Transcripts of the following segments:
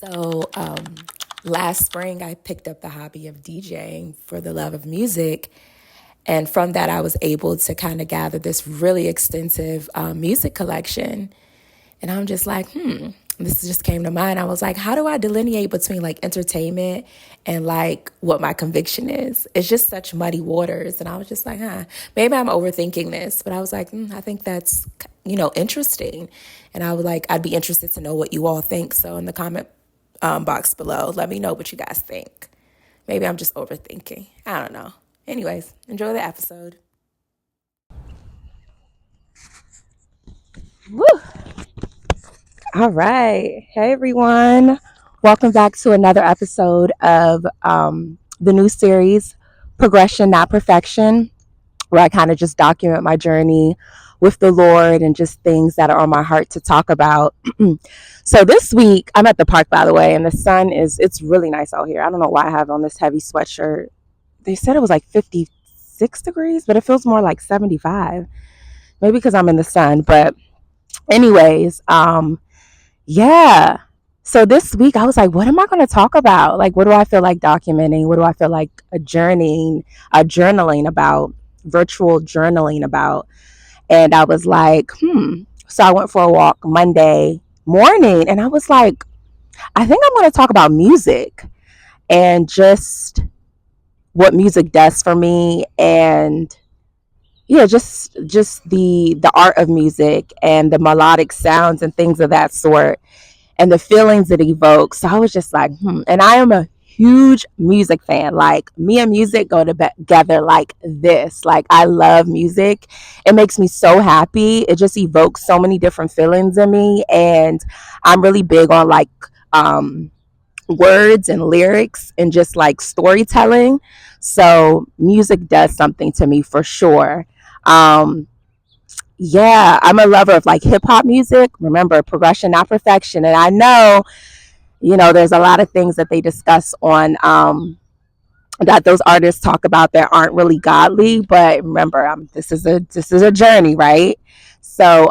So last spring, I picked up the hobby of DJing for the love of music. And from that, I was able to kind of gather this really extensive music collection. And I'm just like, this just came to mind. I was like, how do I delineate between like entertainment and like what my conviction is? It's just such muddy waters. And I was just like, maybe I'm overthinking this. But I was like, I think that's, interesting. And I was like, I'd be interested to know what you all think. So in the comment box below, let me know what you guys think. Maybe I'm just overthinking. I don't know. Anyways, enjoy the episode. Woo! All right. Hey, everyone. Welcome back to another episode of the new series, Progression, Not Perfection, where I kind of just document my journey with the Lord and just things that are on my heart to talk about. So this week, I'm at the park, by the way, and the sun it's really nice out here. I don't know why I have on this heavy sweatshirt. They said it was like 56 degrees, but it feels more like 75. Maybe because I'm in the sun. But anyways, yeah. So this week I was like, what am I going to talk about? Like, what do I feel like documenting? What do I feel like journaling about, virtual journaling about? And I was like, So I went for a walk Monday morning and I was like, I think I'm going to talk about music and just what music does for me, and yeah, just the art of music and the melodic sounds and things of that sort and the feelings it evokes. So I was just like, And I am a huge music fan. Like, me and music go together like this. Like, I love music. It makes me so happy. It just evokes so many different feelings in me. And I'm really big on like words and lyrics and just like storytelling. So music does something to me for sure. Um, yeah, I'm a lover of like hip hop music. Remember, progression, not perfection. And I know, there's a lot of things that they discuss on that those artists talk about that aren't really godly. But remember, this is a journey, right? So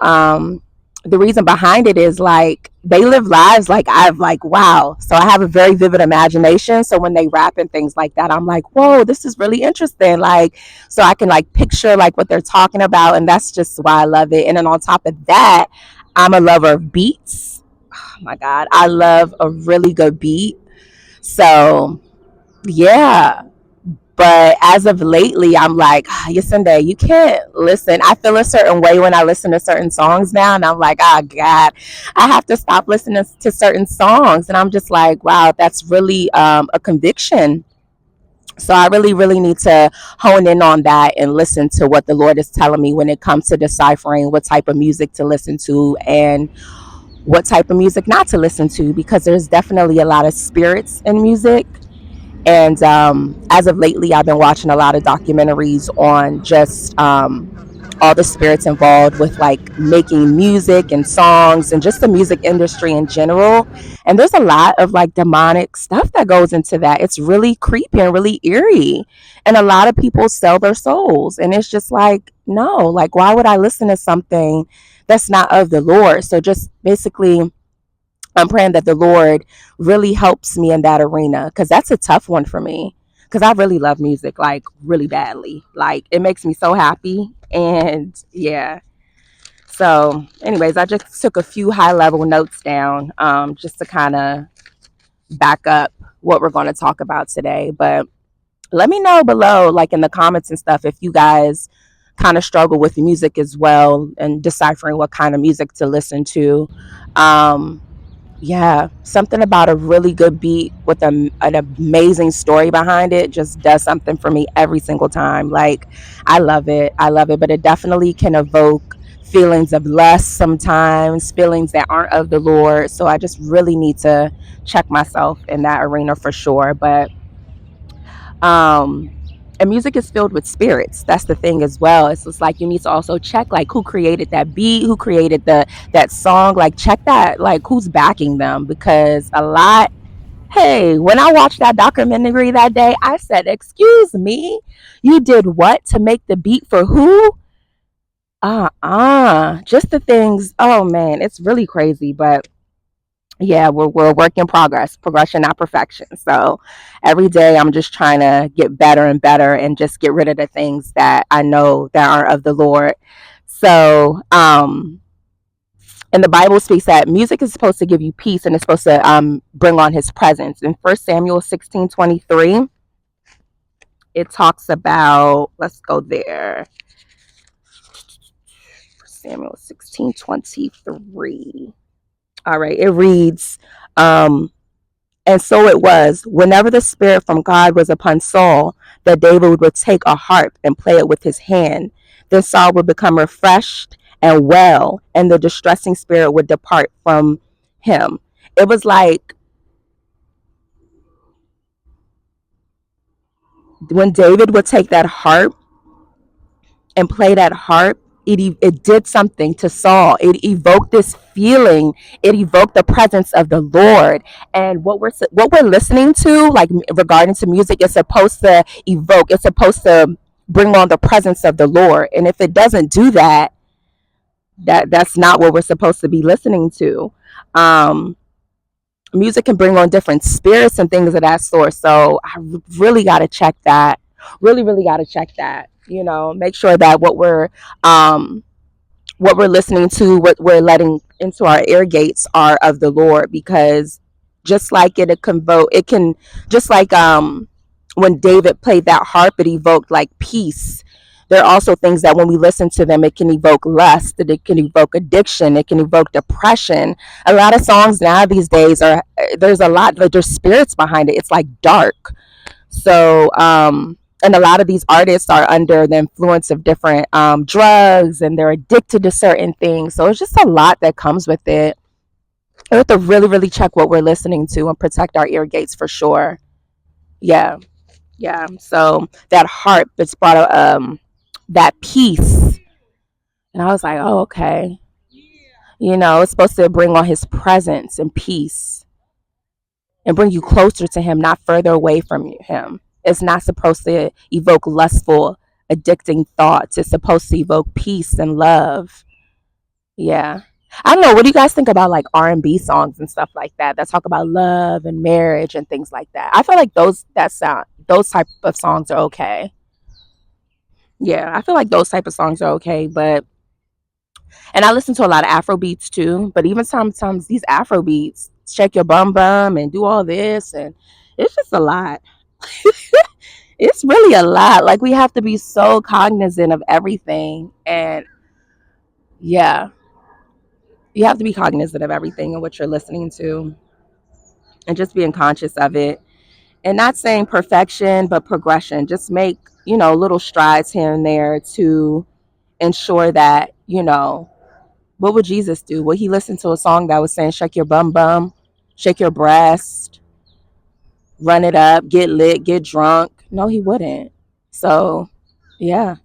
the reason behind it is like they live lives like I've like, wow. So I have a very vivid imagination. So when they rap and things like that, I'm like, whoa, this is really interesting. Like, so I can like picture like what they're talking about. And that's just why I love it. And then on top of that, I'm a lover of beats. Oh my God. I love a really good beat. So yeah, but as of lately, I'm like, Yesunde, you can't listen. I feel a certain way when I listen to certain songs now. And I'm like, oh, God, I have to stop listening to certain songs. And I'm just like, wow, that's really a conviction. So I really, really need to hone in on that and listen to what the Lord is telling me when it comes to deciphering what type of music to listen to and what type of music not to listen to, because there's definitely a lot of spirits in music. And as of lately, I've been watching a lot of documentaries on just all the spirits involved with like making music and songs and just the music industry in general. And there's a lot of like demonic stuff that goes into that. It's really creepy and really eerie. And a lot of people sell their souls. And it's just like, no, like, why would I listen to something that's not of the Lord? So just basically, I'm praying that the Lord really helps me in that arena, because that's a tough one for me, because I really love music, like really badly. Like, it makes me so happy. And yeah. So anyways, I just took a few high level notes down just to kind of back up what we're going to talk about today. But let me know below, like in the comments and stuff, if you guys kind of struggle with music as well and deciphering what kind of music to listen to. Yeah, something about a really good beat with an amazing story behind it just does something for me every single time. Like, I love it. I love it. But it definitely can evoke feelings of lust sometimes, feelings that aren't of the Lord. So I just really need to check myself in that arena for sure. But um and music is filled with spirits. That's the thing as well. It's just like you need to also check like who created that beat, who created that song. Like, check that, like who's backing them, because a lot. Hey, when I watched that documentary that day, I said, "Excuse me, you did what to make the beat for who?" Just the things. Oh man, it's really crazy. But Yeah, we're a work in progress, progression, not perfection. So every day I'm just trying to get better and better and just get rid of the things that I know that aren't of the Lord. So, and the Bible speaks that music is supposed to give you peace and it's supposed to bring on his presence. In 1 Samuel 16:23, it talks about, let's go there. Samuel 16:23. All right, it reads, and so it was, whenever the Spirit from God was upon Saul, that David would take a harp and play it with his hand. Then Saul would become refreshed and well, and the distressing spirit would depart from him. It was like when David would take that harp and play that harp, it did something to Saul. It evoked this feeling. It evoked the presence of the Lord. And what we're listening to, like regarding to music, is supposed to evoke. It's supposed to bring on the presence of the Lord. And if it doesn't do that, that's not what we're supposed to be listening to. Um, Music can bring on different spirits and things of that sort. So I really got to check that. Really, really got to check that. Make sure that what we're listening to, what we're letting into our ear gates are of the Lord, because just like it can, just like when David played that harp, it evoked like peace. There are also things that when we listen to them, it can evoke lust, it can evoke addiction, it can evoke depression. A lot of songs now these days there's a lot, like, there's spirits behind it. It's like dark. So, and a lot of these artists are under the influence of different drugs, and they're addicted to certain things. So it's just a lot that comes with it. We have to really, really check what we're listening to and protect our ear gates for sure. Yeah, yeah. So that harp, it's brought that peace, and I was like, oh, okay. It's supposed to bring on his presence and peace and bring you closer to him, not further away from him. It's not supposed to evoke lustful, addicting thoughts. It's supposed to evoke peace and love. Yeah. I don't know. What do you guys think about like R&B songs and stuff like that that talk about love and marriage and things like that? I feel like those type of songs are okay. Yeah, I feel like those type of songs are okay, but and I listen to a lot of Afro beats too. But even sometimes these Afro beats, shake your bum bum and do all this, and it's just a lot. It's really a lot. Like, we have to be so cognizant of everything, and yeah, you have to be cognizant of everything and what you're listening to, and just being conscious of it. And not saying perfection, but progression. Just make little strides here and there to ensure that what would Jesus do? Would he listen to a song that was saying, shake your bum bum, shake your breast, run it up, get lit, get drunk? No, he wouldn't. So, yeah,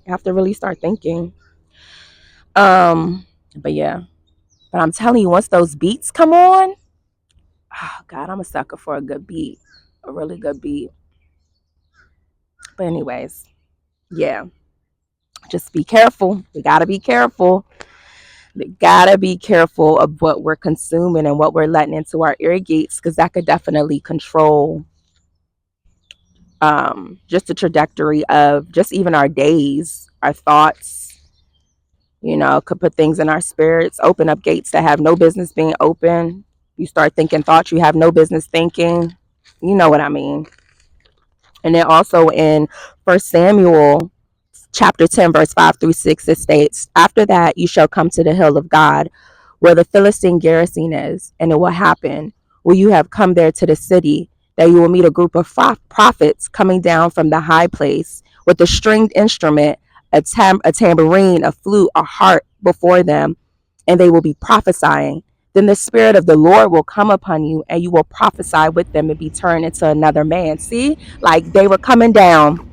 you have to really start thinking. But yeah, but I'm telling you, once those beats come on, oh God, I'm a sucker for a good beat, a really good beat. But anyways, yeah, just be careful. We gotta be careful. We gotta be careful of what we're consuming and what we're letting into our ear gates, because that could definitely control just the trajectory of just even our days, our thoughts. Could put things in our spirits, open up gates that have no business being open. You start thinking thoughts you have no business thinking. You know what I mean? And then also in 1 Samuel chapter 10, verse 5 through 6, it states, after that you shall come to the hill of God, where the Philistine garrison is, and it will happen, when you have come there to the city, that you will meet a group of prophets coming down from the high place with a stringed instrument, a tambourine, a flute, a harp before them, and they will be prophesying. Then the Spirit of the Lord will come upon you, and you will prophesy with them and be turned into another man. See, like they were coming down,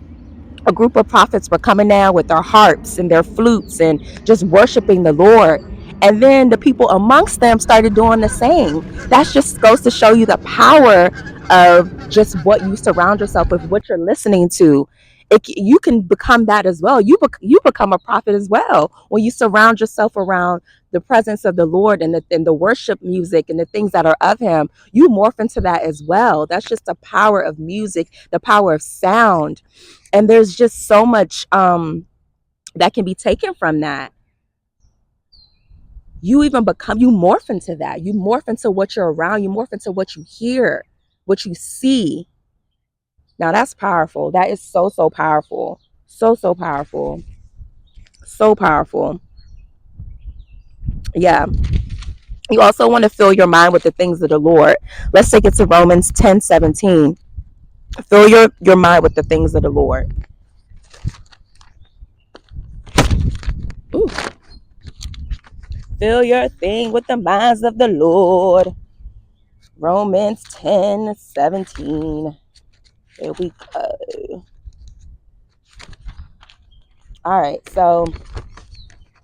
a group of prophets were coming down with their harps and their flutes and just worshiping the Lord. And then the people amongst them started doing the same. That just goes to show you the power of just what you surround yourself with, what you're listening to. You can become that as well. You become a prophet as well when you surround yourself around the presence of the Lord and the worship music and the things that are of him, you morph into that as well. That's just the power of music, the power of sound. And there's just so much that can be taken from that. You morph into that. You morph into what you're around. You morph into what you hear, what you see. Now that's powerful. That is so, so powerful. So, so powerful. So powerful. Yeah. You also want to fill your mind with the things of the Lord. Let's take it to Romans 10:17. Fill your mind with the things of the Lord. Ooh. Fill your thing with the minds of the Lord. Romans 10:17. Here we go. All right, so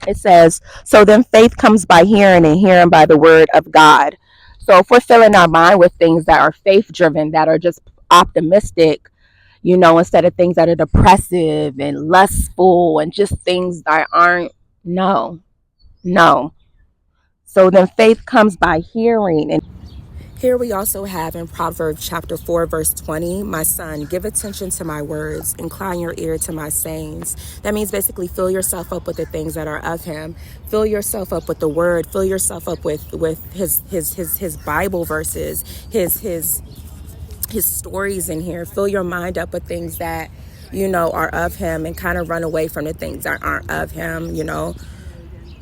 it says, so then faith comes by hearing and hearing by the word of God. So if we're filling our mind with things that are faith driven, that are just optimistic, instead of things that are depressive and lustful and just things that aren't, no. So then faith comes by hearing. And here we also have in Proverbs chapter 4, verse 20, my son, give attention to my words, incline your ear to my sayings. That means basically fill yourself up with the things that are of him. Fill yourself up with the word. Fill yourself up with his Bible verses, his stories in here. Fill your mind up with things that, are of him, and kind of run away from the things that aren't of him,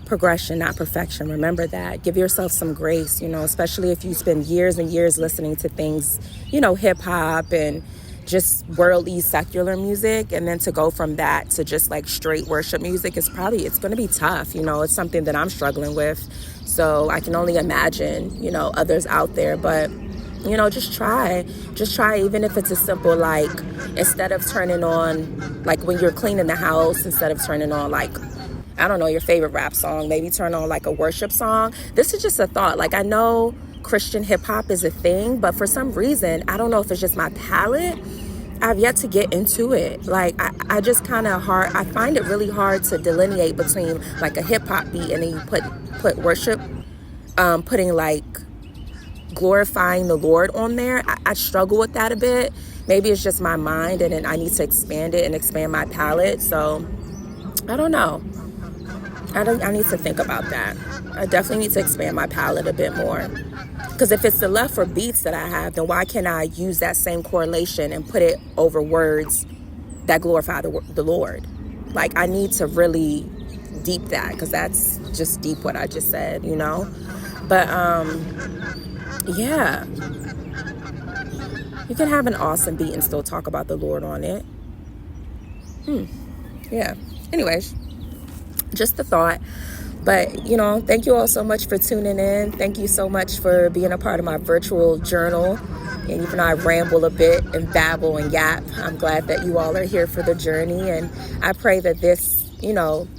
Progression, not perfection. Remember that. Give yourself some grace, especially if you spend years and years listening to things, hip hop and just worldly secular music. And then to go from that to just like straight worship music it's going to be tough. It's something that I'm struggling with. So I can only imagine, others out there. But, just try, even if it's a simple, like, instead of turning on, like when you're cleaning the house, instead of turning on like, I don't know, your favorite rap song, maybe turn on like a worship song. This is just a thought. Like, I know Christian hip hop is a thing, but for some reason, I don't know if it's just my palate, I've yet to get into it. Like, I just I find it really hard to delineate between like a hip hop beat and then you put worship, putting like glorifying the Lord on there. I struggle with that a bit. Maybe it's just my mind, and then I need to expand it and expand my palate. So I don't know. I need to think about that. I definitely need to expand my palette a bit more. Because if it's the love for beats that I have, then why can't I use that same correlation and put it over words that glorify the Lord? Like, I need to really deep that, because that's just deep what I just said, But, yeah. You can have an awesome beat and still talk about the Lord on it. Yeah. Anyways. Just a thought. But, thank you all so much for tuning in. Thank you so much for being a part of my virtual journal. And even though I ramble a bit and babble and yap, I'm glad that you all are here for the journey. And I pray that this,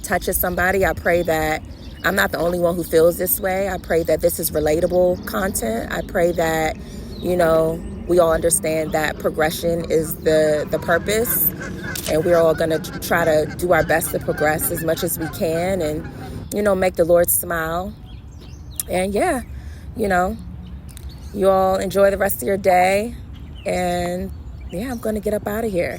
touches somebody. I pray that I'm not the only one who feels this way. I pray that this is relatable content. I pray that, we all understand that progression is the purpose. And we're all going to try to do our best to progress as much as we can and, make the Lord smile. And yeah, you all enjoy the rest of your day. And yeah, I'm going to get up out of here.